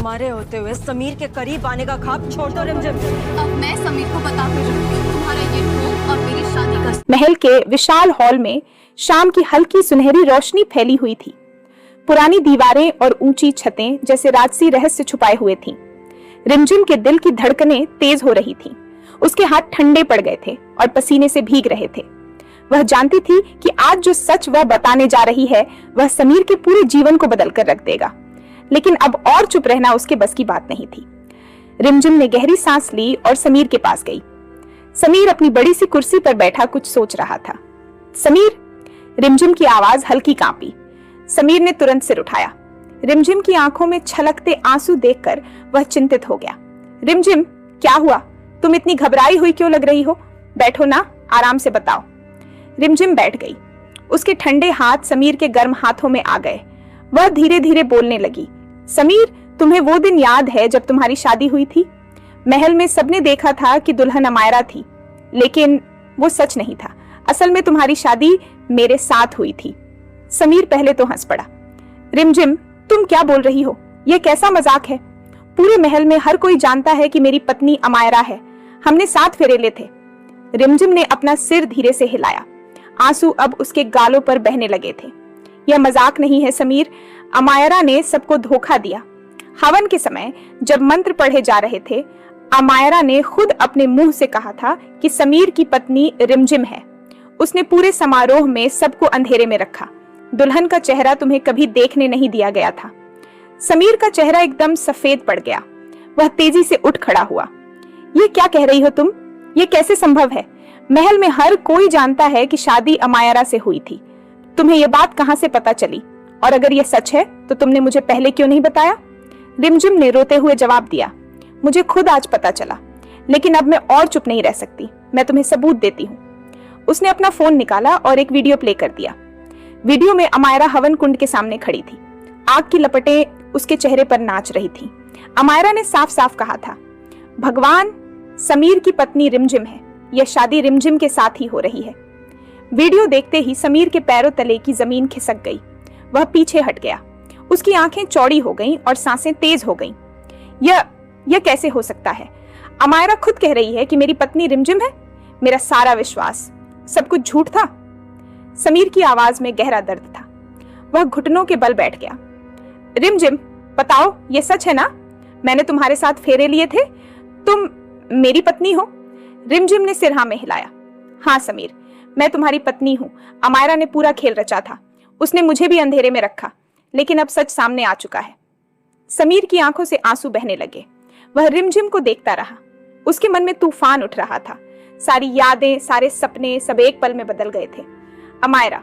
तुम्हारे होते हुए समीर के करीब आने का ख्वाब छोड़ दो रिमझिम। अब मैं समीर को बता कर रहूंगी तुम्हारा ये रूप और मेरी शादी का। महल के विशाल हॉल में शाम की हल्की सुनहरी रोशनी फैली हुई थी। पुरानी दीवारें और ऊंची छतें जैसे राजसी रहस्य छुपाए हुए थीं। रिमझिम के दिल की धड़कनें तेज हो रही थीं। उसके हाथ ठंडे पड़ गए थे और पसीने से भीग रहे थे। वह जानती थी कि आज जो सच वह बताने जा रही है वह समीर के पूरे जीवन को बदल कर रख देगा, लेकिन अब और चुप रहना उसके बस की बात नहीं थी। रिमझिम ने गहरी सांस ली और समीर के पास गई। समीर अपनी बड़ी सी कुर्सी पर बैठा कुछ सोच रहा था। समीर, रिमझिम की आवाज हल्की कांपी। समीर ने तुरंत सिर उठाया। रिमझिम की आंखों में छलकते आंसू देखकर वह चिंतित हो गया। रिमझिम, क्या हुआ? तुम इतनी घबराई हुई क्यों लग रही हो? बैठो ना, आराम से बताओ। रिमझिम बैठ गई। उसके ठंडे हाथ समीर के गर्म हाथों में आ गए। वह धीरे धीरे बोलने लगी। समीर, तुम्हें वो दिन याद है जब तुम्हारी शादी हुई थी? महल में सबने देखा था कि दुल्हन अमायरा थी, लेकिन वो सच नहीं था। असल में तुम्हारी शादी मेरे साथ हुई थी। समीर पहले तो हंस पड़ा। रिमझिम, तुम क्या बोल रही हो? यह कैसा मजाक है? पूरे महल में हर कोई जानता है कि मेरी पत्नी अमायरा है। हमने 7 फेरे लिए थे। रिमझिम ने अपना सिर धीरे से हिलाया। आंसू अब उसके गालों पर बहने लगे थे। यह मजाक नहीं है समीर। अमायरा ने सबको धोखा दिया। हवन के समय जब मंत्र पढ़े जा रहे थे, अमायरा ने खुद अपने मुंह से कहा था कि समीर की पत्नी रिमझिम है। उसने पूरे समारोह में सबको अंधेरे में रखा। दुल्हन का चेहरा तुम्हें कभी देखने नहीं दिया गया था। समीर का चेहरा एकदम सफेद पड़ गया। वह तेजी से उठ खड़ा हुआ। ये क्या कह रही हो तुम? ये कैसे संभव है? महल में हर कोई जानता है कि शादी अमायरा से हुई थी। तुम्हें यह बात कहां से पता चली? और अगर यह सच है तो तुमने मुझे पहले क्यों नहीं बताया? रिमझिम ने रोते हुए जवाब दिया। मुझे खुद आज पता चला, लेकिन अब मैं और चुप नहीं रह सकती। मैं तुम्हें सबूत देती हूँ। उसने अपना फोन निकाला और एक वीडियो प्ले कर दिया। वीडियो में अमायरा हवन कुंड के सामने खड़ी थी। आग की लपटें उसके चेहरे पर नाच रही थी। अमायरा ने साफ साफ कहा था, भगवान, समीर की पत्नी रिमझिम है। यह शादी रिमझिम के साथ ही हो रही है। वीडियो देखते ही समीर के पैरों तले की जमीन खिसक गई। वह पीछे हट गया। उसकी आंखें चौड़ी हो गईं और सांसें तेज हो गईं। यह कैसे हो सकता है? अमायरा खुद कह रही है कि मेरी पत्नी रिमझिम है। मेरा सारा विश्वास, सब कुछ झूठ था। समीर की आवाज में गहरा दर्द था। वह घुटनों के बल बैठ गया। रिमझिम, बताओ, ये सच है ना? मैंने तुम्हारे साथ फेरे लिए थे। तुम मेरी पत्नी हो? रिमझिम ने सिर हाँ में हिलाया। हाँ समीर, मैं तुम्हारी पत्नी हूँ। अमायरा ने पूरा खेल रचा था। उसने मुझे भी अंधेरे में रखा, लेकिन अब सच सामने आ चुका है। समीर की आंखों से आंसू बहने लगे। वह रिमझिम को देखता रहा। उसके मन में तूफान उठ रहा था। सारी यादें, सारे सपने सब एक पल में बदल गए थे। अमायरा,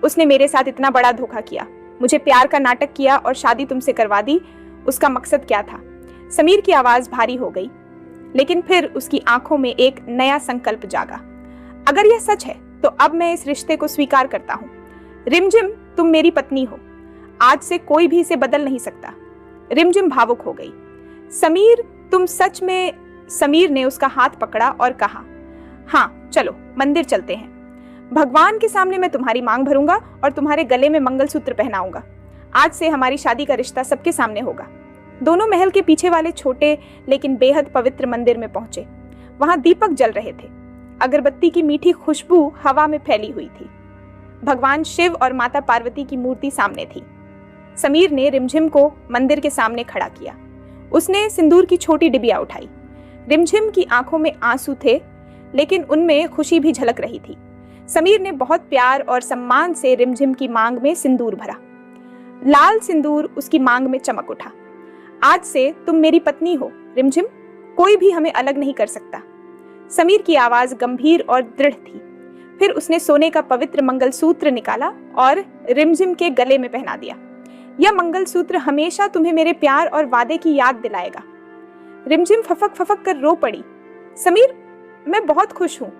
उसने मेरे साथ इतना बड़ा धोखा किया, मुझे प्यार का नाटक किया और शादी तुमसे करवा दी। उसका मकसद क्या था? समीर की आवाज भारी हो गई, लेकिन फिर उसकी आंखों में एक नया संकल्प जागा। अगर यह सच है तो अब मैं इस रिश्ते को स्वीकार करता हूँ। रिमझिम, तुम मेरी पत्नी हो। आज से कोई भी इसे बदल नहीं सकता। रिमझिम भावुक हो गई। समीर, तुम सच में? समीर ने उसका हाथ पकड़ा और कहा, हाँ चलो मंदिर चलते हैं। भगवान के सामने मैं तुम्हारी मांग भरूंगा और तुम्हारे गले में मंगलसूत्र पहनाऊंगा। आज से हमारी शादी का रिश्ता सबके सामने होगा। दोनों महल के पीछे वाले छोटे लेकिन बेहद पवित्र मंदिर में पहुंचे। वहां दीपक जल रहे थे। अगरबत्ती की मीठी खुशबू हवा में फैली हुई थी। भगवान शिव और माता पार्वती की मूर्ति सामने थी। समीर ने रिमझिम को मंदिर के सामने खड़ा किया। उसने सिंदूर की छोटी डिबिया उठाई। रिमझिम की आंखों में आंसू थे, लेकिन उनमें खुशी भी झलक रही थी। समीर ने बहुत प्यार और सम्मान से रिमझिम की मांग में सिंदूर भरा। लाल सिंदूर उसकी मांग में चमक उठा। आज से तुम मेरी पत्नी हो रिमझिम। कोई भी हमें अलग नहीं कर सकता। समीर की आवाज गंभीर और दृढ़ थी। फिर उसने सोने का पवित्र मंगलसूत्र निकाला और रिमझिम के गले में पहना दिया। यह मंगलसूत्र हमेशा तुम्हें मेरे प्यार और वादे की याद दिलाएगा। रिमझिम फफक फफक कर रो पड़ी। समीर, मैं बहुत खुश हूँ।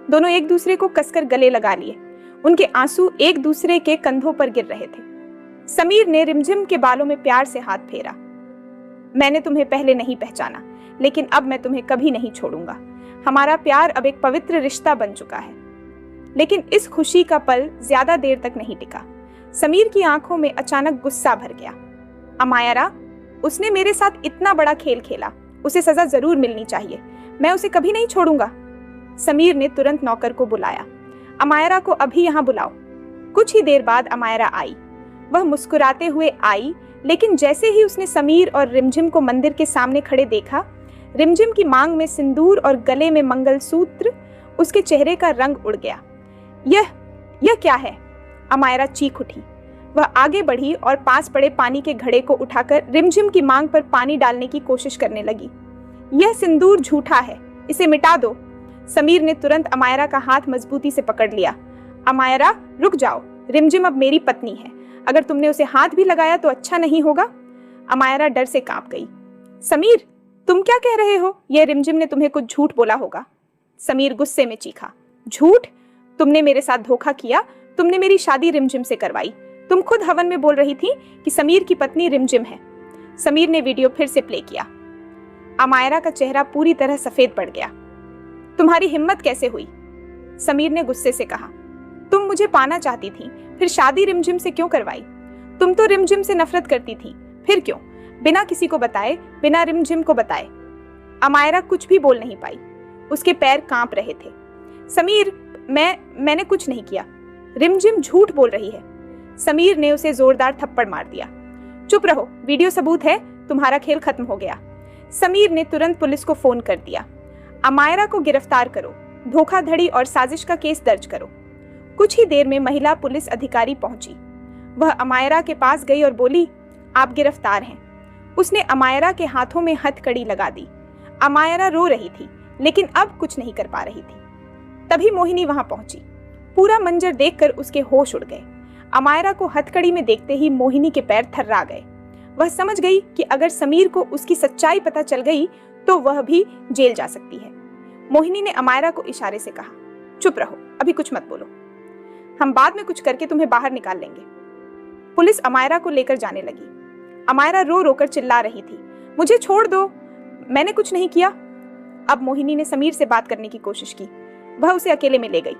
दोनों एक दूसरे को कसकर गले लगा लिए। उनके आंसू एक दूसरे के कंधों पर गिर रहे थे। समीर ने रिमझिम के बालों में प्यार से हाथ फेरा। मैंने तुम्हें पहले नहीं पहचाना, लेकिन अब मैं तुम्हें कभी नहीं छोड़ूंगा। हमारा प्यार अब एक पवित्र रिश्ता बन चुका है। लेकिन इस खुशी का पल ज्यादा देर तक नहीं टिका। समीर की आंखों में अचानक गुस्सा भर गया। अमायरा, उसने मेरे साथ इतना बड़ा खेल खेला, उसे सजा जरूर मिलनी चाहिए। मैं उसे कभी नहीं छोड़ूंगा। समीर ने तुरंत नौकर को बुलाया। अमायरा को अभी यहाँ बुलाओ। कुछ ही देर बाद अमायरा आई। वह मुस्कुराते हुए आई, लेकिन जैसे ही उसने समीर और रिमझिम को मंदिर के सामने खड़े देखा, रिमझिम की मांग में सिंदूर और गले में मंगलसूत्र, उसके चेहरे का रंग उड़ गया। यह क्या है? अमायरा चीख उठी। वह आगे बढ़ी और पास पड़े पानी के घड़े को उठाकर रिमझिम की मांग पर पानी डालने की कोशिश करने लगी। यह सिंदूर झूठा है, इसे मिटा दो। समीर ने तुरंत अमायरा का हाथ मजबूती से पकड़ लिया। अमायरा, रुक जाओ। रिमझिम अब मेरी पत्नी है। अगर तुमने उसे हाथ भी लगाया तो अच्छा नहीं होगा। अमायरा डर से कांप गई। समीर, तुम क्या कह रहे हो? यह रिमझिम ने तुम्हें कुछ झूठ बोला होगा। समीर गुस्से में चीखा। झूठ? तुमने मेरे साथ धोखा किया। तुमने मेरी शादी रिमझिम से करवाई। तुम खुद हवन में बोल रही थी कि समीर की पत्नी रिमझिम है। समीर ने वीडियो फिर से प्ले किया। अमायरा का चेहरा पूरी तरह सफेद पड़ गया। तुम्हारी हिम्मत कैसे हुई? समीर ने गुस्से से कहा। तुम मुझे पाना चाहती थी, फिर शादी रिमझिम से क्यों करवाई? तुम तो रिमझिम से नफरत करती थी, फिर क्यों? बिना किसी को बताए, बिना रिमझिम को बताए। अमायरा कुछ भी बोल नहीं पाई। उसके पैर कांप रहे थे। समीर, मैंने कुछ नहीं किया। रिमझिम झूठ बोल रही है। समीर ने उसे जोरदार थप्पड़ मार दिया। चुप रहो, वीडियो सबूत है, तुम्हारा खेल खत्म हो गया। समीर ने तुरंत पुलिस को फोन कर दिया। अमायरा को गिरफ्तार करो, धोखाधड़ी और साजिश का केस दर्ज करो। कुछ ही देर में महिला पुलिस अधिकारी पहुंची। वह अमायरा के पास गई और बोली, आप गिरफ्तार हैं। उसने अमायरा के हाथों में हथकड़ी लगा दी। अमायरा रो रही थी, लेकिन अब कुछ नहीं कर पा रही थी। तभी मोहिनी वहां पहुंची। पूरा मंजर देखकर उसके होश उड़ गए। अमायरा को हथकड़ी में देखते ही मोहिनी के पैर थर्रा गए। वह समझ गई कि अगर समीर को उसकी सच्चाई पता चल गई तो वह भी जेल जा सकती है। मोहिनी ने अमायरा को इशारे से कहा, चुप रहो, अभी कुछ मत बोलो। हम बाद में कुछ करके तुम्हें बाहर निकाल लेंगे। पुलिस अमायरा को लेकर जाने लगी। अमायरा रो रो कर चिल्ला रही थी, मुझे छोड़ दो, मैंने कुछ नहीं किया। अब मोहिनी ने समीर से बात करने की कोशिश की। वह उसे अकेले में ले गई।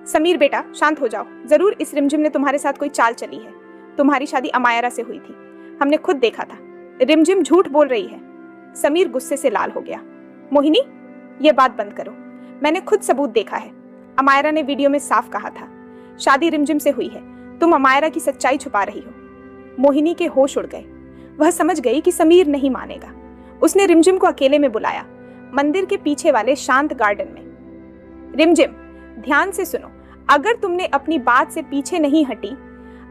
समीर बेटा, शांत हो जाओ। जरूर इस रिमझिम ने तुम्हारे साथ कोई चाल चली है। तुम्हारी शादी अमायरा से हुई थी, हमने खुद देखा था। रिमझिम झूठ बोल रही है। समीर गुस्से से लाल हो गया। मोहिनी, ये बात बंद करो। मैंने खुद सबूत देखा है। अमायरा ने वीडियो में साफ कहा था, शादी रिमझिम से हुई है। तुम अमायरा की सच्चाई छुपा रही हो। मोहिनी के होश उड़ गए। वह समझ गई कि समीर नहीं मानेगा। उसने रिमझिम को अकेले में बुलाया, मंदिर के पीछे वाले शांत गार्डन में। रिमझिम, ध्यान से सुनो। अगर तुमने अपनी बात से पीछे नहीं हटी,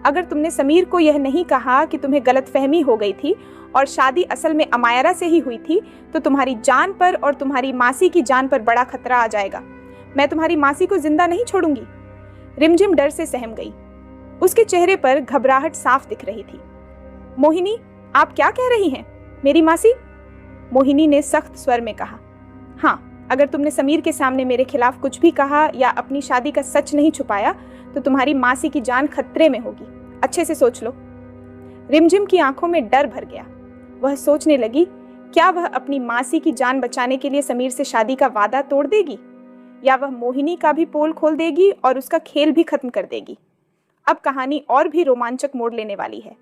अगर तुमने समीर को यह नहीं कहा कि तुम्हें गलतफहमी हो गई थी और शादी असल में अमायरा से ही हुई थी, तो तुम्हारी जान पर और तुम्हारी मासी की जान पर बड़ा खतरा आ जाएगा। मैं तुम्हारी मासी को जिंदा नहीं छोड़ूंगी। रिमझिम डर से सहम गई। उसके चेहरे पर घबराहट साफ दिख रही थी। मोहिनी, आप क्या कह रही हैं? मेरी मासी? मोहिनी ने सख्त स्वर में कहा, हाँ, अगर तुमने समीर के सामने मेरे खिलाफ कुछ भी कहा या अपनी शादी का सच नहीं छुपाया तो तुम्हारी मासी की जान खतरे में होगी। अच्छे से सोच लो। रिमझिम की आंखों में डर भर गया। वह सोचने लगी, क्या वह अपनी मासी की जान बचाने के लिए समीर से शादी का वादा तोड़ देगी, या वह मोहिनी का भी पोल खोल देगी और उसका खेल भी खत्म कर देगी। अब कहानी और भी रोमांचक मोड़ लेने वाली है।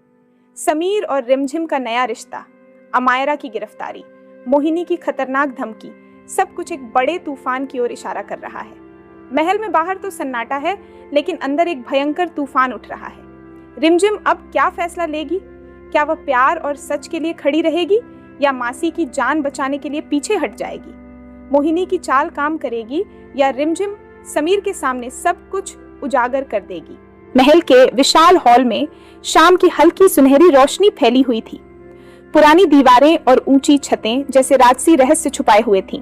समीर और रिमझिम का नया रिश्ता, अमायरा की गिरफ्तारी, मोहिनी की खतरनाक धमकी, सब कुछ एक बड़े तूफान की ओर इशारा कर रहा है। महल में बाहर तो सन्नाटा है, लेकिन अंदर एक भयंकर तूफान उठ रहा है। रिमझिम अब क्या फैसला लेगी? क्या वह प्यार और सच के लिए खड़ी रहेगी या मासी की जान बचाने के लिए पीछे हट जाएगी? मोहिनी की चाल काम करेगी या रिमझिम समीर के सामने सब कुछ उजागर कर देगी? महल के विशाल हॉल में शाम की हल्की सुनहरी रोशनी फैली हुई थी। पुरानी दीवारें और ऊंची छतें जैसे राजसी रहस्य छुपाए हुए थीं।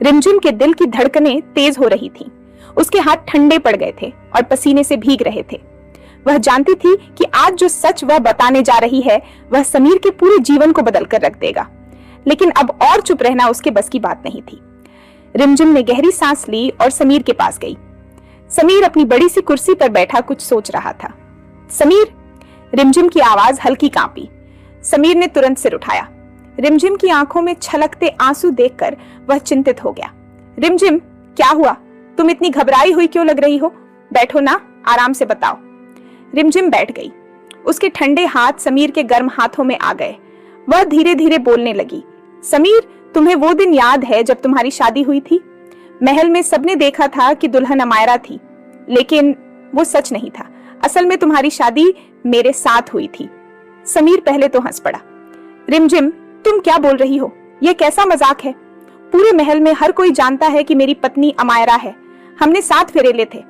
रिमझिम के दिल की धड़कनें तेज हो रही थीं। उसके हाथ ठंडे पड़ गए थे और पसीने से भीग रहे थे। वह जानती थी कि आज जो सच वह बताने जा रही है वह समीर के पूरे जीवन को बदल कर रख देगा, लेकिन अब और चुप रहना उसके बस की बात नहीं थी। रिमझिम ने गहरी सांस ली और समीर के पास गई। समीर अपनी बड़ी सी कुर्सी पर बैठा कुछ सोच रहा था। समीर, रिमझिम की आवाज हल्की कांपी। समीर ने तुरंत सिर उठाया। रिमझिम की आंखों में छलकते आंसू देखकर वह चिंतित हो गया। रिमझिम, क्या हुआ? तुम इतनी घबराई हुई क्यों लग रही हो? बैठो ना, आराम से बताओ। रिमझिम बैठ गई। उसके ठंडे हाथ समीर के गर्म हाथों में आ गए। वह धीरे धीरे बोलने लगी। समीर, तुम्हें वो दिन याद है जब तुम्हारी शादी हुई थी? महल में सबने देखा था कि दुल्हन अमायरा थी, लेकिन वो सच नहीं था। असल में तुम्हारी शादी मेरे साथ हुई थी। समीर पहले तो हंस पड़ा। रिमझिम, तुम क्या बोल रही हो? यह कैसा मजाक है? पूरे महल में हर कोई जानता है कि मेरी पत्नी अमायरा है। हमने 7 फेरे लिए थे।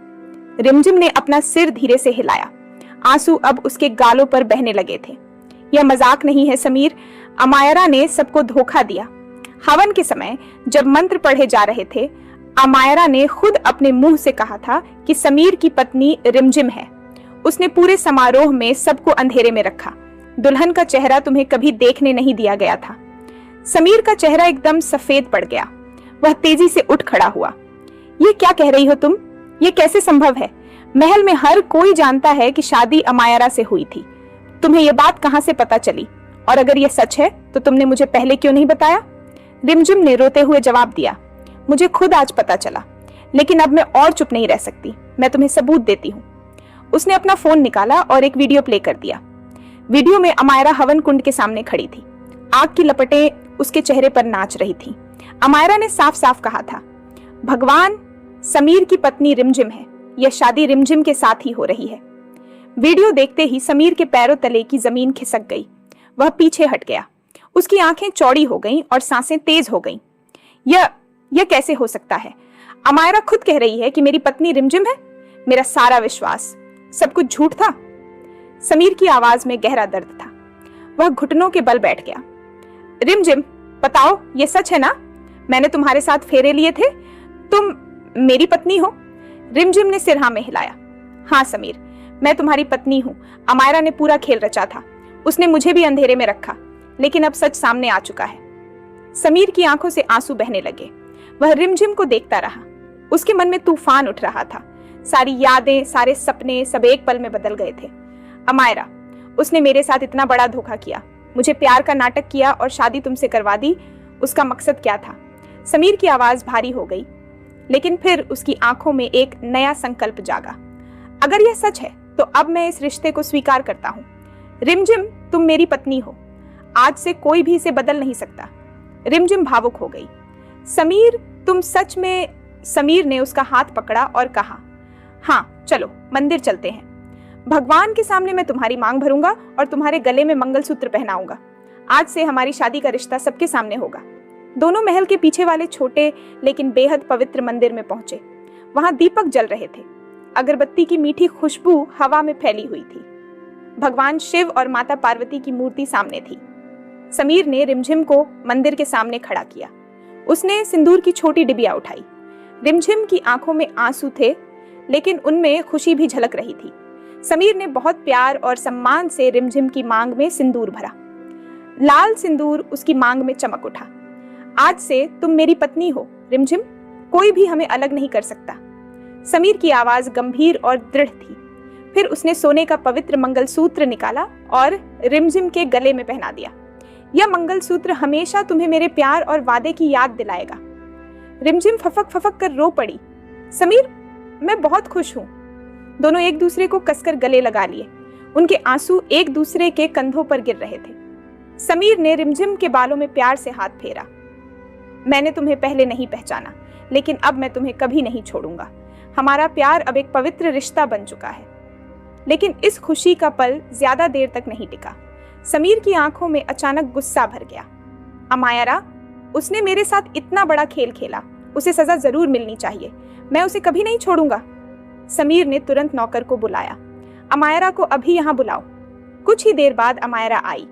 रिमझिम ने अपना सिर धीरे से हिलाया। आंसू अब उसके गालों पर बहने लगे थे। यह मजाक नहीं है समीर, अमायरा ने सबको धोखा दिया। हवन के समय जब मंत्र पढ़े जा रहे थे, अमायरा ने खुद अपने मुंह से कहा था कि समीर की पत्नी रिमझिम है। उसने पूरे समारोह में सबको अंधेरे में रखा। दुल्हन का चेहरा तुम्हें कभी देखने नहीं दिया गया था। समीर का चेहरा एकदम सफेद पड़ गया। वह तेजी से उठ खड़ा हुआ। ये क्या कह रही हो तुम? ये कैसे संभव है? महल में हर कोई जानता है कि शादी अमायरा से हुई थी। तुम्हें यह बात कहां से पता चली? और अगर यह सच है तो तुमने मुझे पहले क्यों नहीं बताया? रिमझिम ने रोते हुए जवाब दिया, मुझे खुद आज पता चला, लेकिन अब मैं और चुप नहीं रह सकती। मैं तुम्हें सबूत देती हूँ। उसने अपना फोन निकाला और एक वीडियो प्ले कर दिया। वीडियो में अमायरा हवन कुंड के सामने खड़ी थी। आग की लपटें उसके चेहरे पर नाच रही थी। अमायरा ने साफ साफ कहा था, भगवान, समीर की पत्नी रिमझिम है। यह शादी रिमझिम के साथ ही हो रही है। वीडियो देखते ही समीर के पैरों तले की जमीन खिसक गई। वह पीछे हट गया। उसकी आंखें चौड़ी हो गईं और सांसें तेज हो गईं। यह कैसे हो सकता है? अमायरा खुद कह रही है कि मेरी पत्नी रिमझिम है। मेरा सारा विश्वास, सब कुछ झूठ था। समीर की आवाज में गहरा दर्द था। वह घुटनों के बल बैठ गया। रिमझिम, बताओ, ये सच है ना? मैंने तुम्हारे साथ फेरे लिए थे। तुम मेरी पत्नी हो? रिमझिम ने सिर हाँ में हिलाया। हाँ समीर, मैं तुम्हारी पत्नी हूं। अमायरा ने पूरा खेल रचा था। उसने मुझे भी अंधेरे में रखा, लेकिन अब सच सामने आ चुका है। समीर की आंखों से आंसू बहने लगे। वह रिमझिम को देखता रहा। उसके मन में तूफान उठ रहा था। सारी यादें, सारे सपने, सब एक पल में बदल गए थे। अमायरा, उसने मेरे साथ इतना बड़ा धोखा किया, मुझे प्यार का नाटक किया और शादी तुमसे करवा दी। उसका मकसद क्या था? समीर की आवाज भारी हो गई, लेकिन फिर उसकी आंखों में एक नया संकल्प जागा। अगर यह सच है तो अब मैं इस रिश्ते को स्वीकार करता हूँ। रिमझिम, तुम मेरी पत्नी हो। आज से कोई भी इसे बदल नहीं सकता। रिमझिम भावुक हो गई। समीर, तुम सच में? समीर ने उसका हाथ पकड़ा और कहा, हाँ चलो मंदिर चलते हैं। भगवान के सामने मैं तुम्हारी मांग भरूंगा और तुम्हारे गले में मंगलसूत्र पहनाऊंगा। आज से हमारी शादी का रिश्ता सबके सामने होगा। दोनों महल के पीछे वाले छोटे लेकिन बेहद पवित्र मंदिर में पहुंचे। वहां दीपक जल रहे थे। अगरबत्ती की मीठी खुशबू हवा में फैली हुई थी। भगवान शिव और माता पार्वती की मूर्ति सामने थी। समीर ने रिमझिम को मंदिर के सामने खड़ा किया। उसने सिंदूर की छोटी डिबिया उठाई। रिमझिम की आंखों में आंसू थे, लेकिन उनमें खुशी भी झलक रही थी। समीर ने बहुत प्यार और सम्मान से रिमझिम की मांग में सिंदूर भरा। लाल सिंदूर उसकी मांग में चमक उठा। आज से तुम मेरी पत्नी हो रिमझिम, कोई भी हमें अलग नहीं कर सकता। समीर की आवाज गंभीर और दृढ़ थी। फिर उसने सोने का पवित्र मंगलसूत्र निकाला और रिमझिम के गले में पहना दिया। यह मंगलसूत्र हमेशा तुम्हें मेरे प्यार और वादे की याद दिलाएगा। रिमझिम फफक फफक कर रो पड़ी। समीर, मैं बहुत खुश हूं। दोनों एक दूसरे को कसकर गले लगा लिए। उनके आंसू एक दूसरे के कंधों पर गिर रहे थे। समीर ने रिमझिम के बालों में प्यार से हाथ फेरा। मैंने तुम्हें पहले नहीं पहचाना, लेकिन अब मैं तुम्हें कभी नहीं छोड़ूंगा। हमारा प्यार अब एक पवित्र रिश्ता बन चुका है। लेकिन इस खुशी का पल ज्यादा देर तक नहीं टिका। समीर की आंखों में अचानक गुस्सा भर गया। अमायरा, उसने मेरे साथ इतना बड़ा खेल खेला, उसे सजा जरूर मिलनी चाहिए। मैं उसे कभी नहीं छोड़ूंगा। समीर ने तुरंत नौकर को बुलाया। अमायरा को अभी यहाँ बुलाओ। कुछ ही देर बाद अमायरा आई।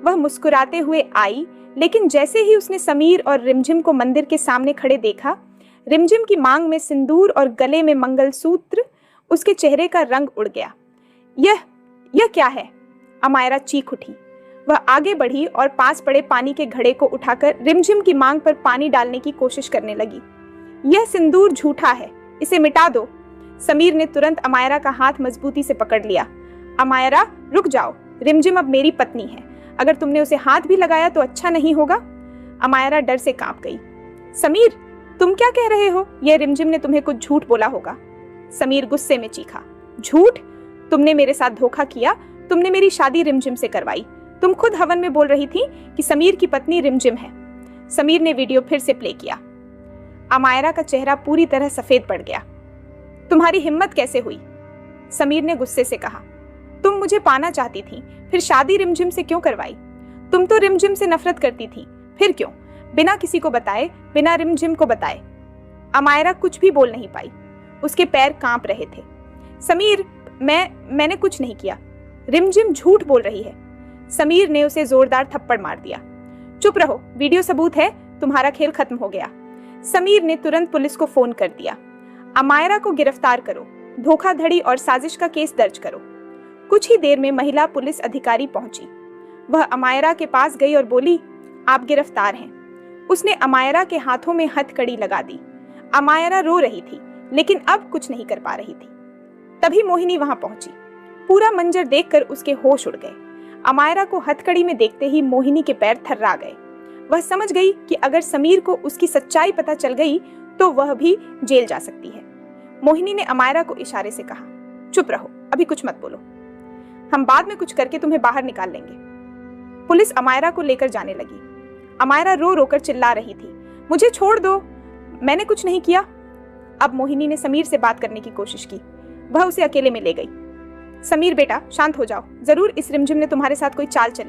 वह मुस्कुराते हुए आई, लेकिन जैसे ही उसने समीर और रिमझिम को मंदिर के सामने खड़े देखा, रिमझिम की मांग में सिंदूर और गले में मंगलसूत्र, उसके चेहरे का रंग उड़ गया। यह क्या है? अमायरा चीख उठी। वह आगे बढ़ी और पास पड़े पानी के घड़े को उठाकर रिमझिम की मांग पर पानी डालने की कोशिश करने लगी। यह सिंदूर झूठा है, इसे मिटा दो। समीर ने तुरंत अमायरा का हाथ मजबूती से पकड़ लिया। अमायरा, रुक जाओ। रिमझिम अब मेरी पत्नी है। अगर तुमने उसे हाथ भी लगाया तो अच्छा नहीं होगा। अमायरा डर से कांप गई। समीर, तुम क्या कह रहे हो? यह रिमझिम ने तुम्हें कुछ झूठ बोला होगा। समीर गुस्से में चीखा। झूठ? तुमने मेरे साथ धोखा किया। तुमने मेरी शादी रिमझिम से करवाई। तुम खुद हवन में बोल रही थी कि समीर की पत्नी रिमझिम है। समीर ने वीडियो फिर से प्ले किया। अमायरा का चेहरा पूरी तरह सफेद पड़ गया। तुम्हारी हिम्मत कैसे हुई? समीर ने गुस्से से कहा। तुम मुझे पाना चाहती थी, फिर शादी रिमझिम से क्यों करवाई? तुम तो रिमझिम से नफरत करती थी, फिर क्यों? बिना किसी को बताए, बिना रिमझिम को बताए। अमायरा कुछ भी बोल नहीं पाई। उसके पैर कांप रहे थे। समीर, मैंने कुछ नहीं किया। रिमझिम झूठ बोल रही है। समीर ने उसे जोरदार थप्पड़ मार दिया। चुप रहो, वीडियो सबूत है, तुम्हारा खेल खत्म हो गया। समीर ने तुरंत पुलिस को फोन कर दिया। अमायरा को गिरफ्तार करो, धोखाधड़ी और साजिश का केस दर्ज करो। कुछ ही देर में महिला पुलिस अधिकारी पहुंची। वह अमायरा के पास गई और बोली, आप गिरफ्तार हैं। उसने अमायरा के हाथों में हथकड़ी लगा दी। अमायरा रो रही थी, लेकिन अब कुछ नहीं कर पा रही थी। तभी मोहिनी वहां पहुंची। पूरा मंजर देखकर उसके होश उड़ गए। अमायरा को हथकड़ी में देखते ही मोहिनी के पैर थर्रा गए। वह समझ गई कि अगर समीर को उसकी सच्चाई पता चल गई तो वह भी जेल जा सकती है। मोहिनी ने अमायरा को इशारे से कहा, चुप रहो, अभी कुछ मत बोलो, हम बाद में कुछ करके तुम्हें बाहर निकाल लेंगे। पुलिस अमायरा को लेकर जाने लगी। अमायरा रो रो कर चिल्ला रही थी, मुझे छोड़ दो, मैंने कुछ नहीं किया। अब मोहिनी ने समीर से बात करने की कोशिश की। वह उसे अकेले में ले गई। समीर बेटा, शांत हो जाओ, जरूर इस रिमझिम ने तुम्हारे साथ कोई चाल चली।